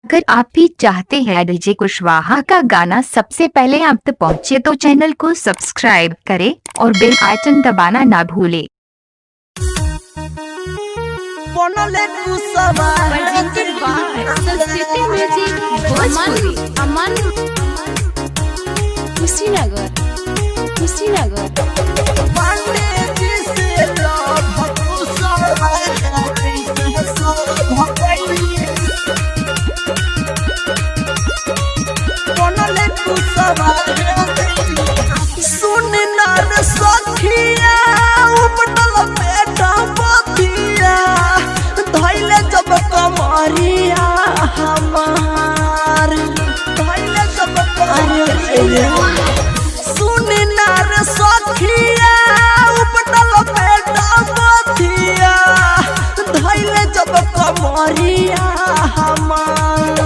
अगर आप भी चाहते हैं डीजे कुशवाहा का गाना सबसे पहले आप तक पहुंचे तो चैनल को सब्सक्राइब करें और बेल आइकन दबाना ना भूलें। Presented by Sanskritti Music, Bhojpuri, Aman, Kushinagar, हमार धैले जब सुनिनार सखिया उपटल बेटा बथिया धैले जब कमरिया हमार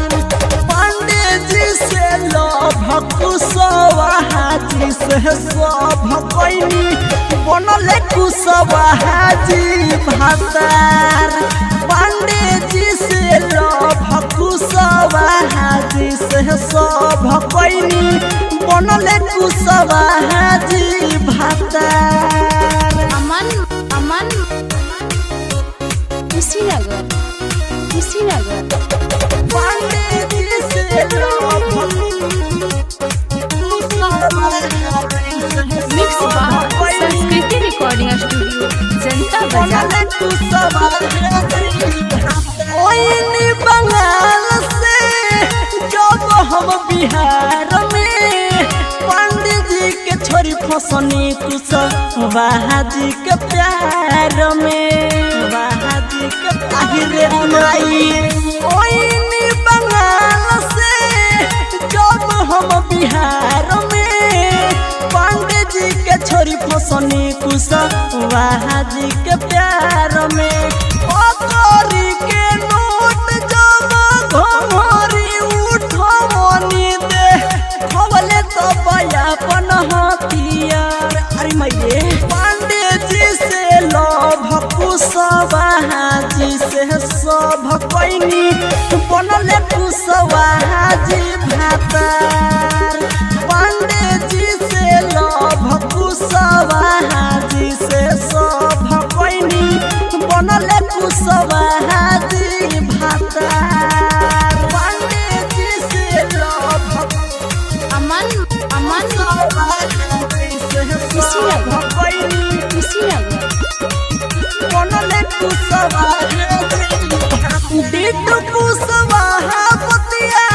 पांडे जी से लभ कुशवाहा जी से सब कैनी बनले कुशवाहा जी भातार पांडे जी से लभ कुशवाहा जी से सब कैनी बनले कुशवाहा जी भातार Aman, Kushinagar, पांडे जी से लभ Kushwaha Mixed by Sanskritti Recording Studio, Janta Bazaar. Bengal से जब हम बिहार में पंडित जी के छोरी फसनी कुशवाहा जी के प्यार में बाहाजी के पहिरे बुलाई बंगाल से जब हम बिहार में पंडित जी के छोरी फसनी कुशवाहा जी के प्यार में ओकरी के नोट जब घमरी उठवनी दे खवले तो बयापन हथियार अरे मैये पांडे जी से लभ कुशवाहा जी से सब कैनी बनले कुशवाहा जी भातार पांडे जी से लभ कुशवाहा जी से सब कैनी बनले कुशवाहा जी भातार पांडे जी से लभ Aman, Kushinagar, बनले कुशवाहा बिट्टू कुशवाहा पतिया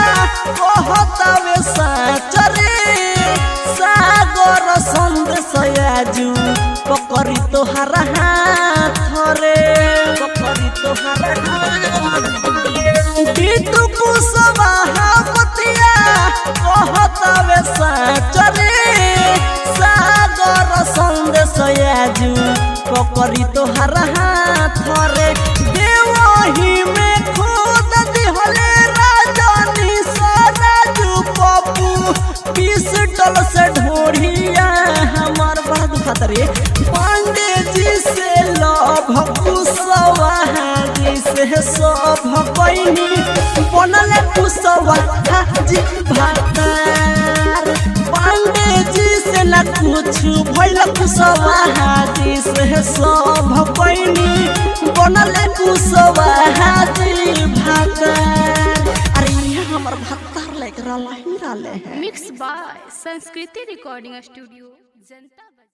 कहतावे साचरे सागर संदेश आजू पकड़ी तोहर हाथ रे पकड़ी तोहर हाथ बिट्टू कुशवाहा पतिया कहतावे साचरे सागर संदेश आजू पकड़ी तोहर हाथ रे देवही में खोद दिहले राजनी सराजू पप्पू पिस्टल से ढोढ़िया हमार बाद खतरे पांडे जी से लभ कुशवाहा जी से सब कैनी बनले कुशवाहा जी भातार पांडे जी से न कुछ भइल कुशवाहा जी से सब कैनी बनले कुशवाहा जी भातार अरे ये हमर भातार लेकर रहले हैं Mixed by Sanskritti Recording Studio, Janta Bazaar.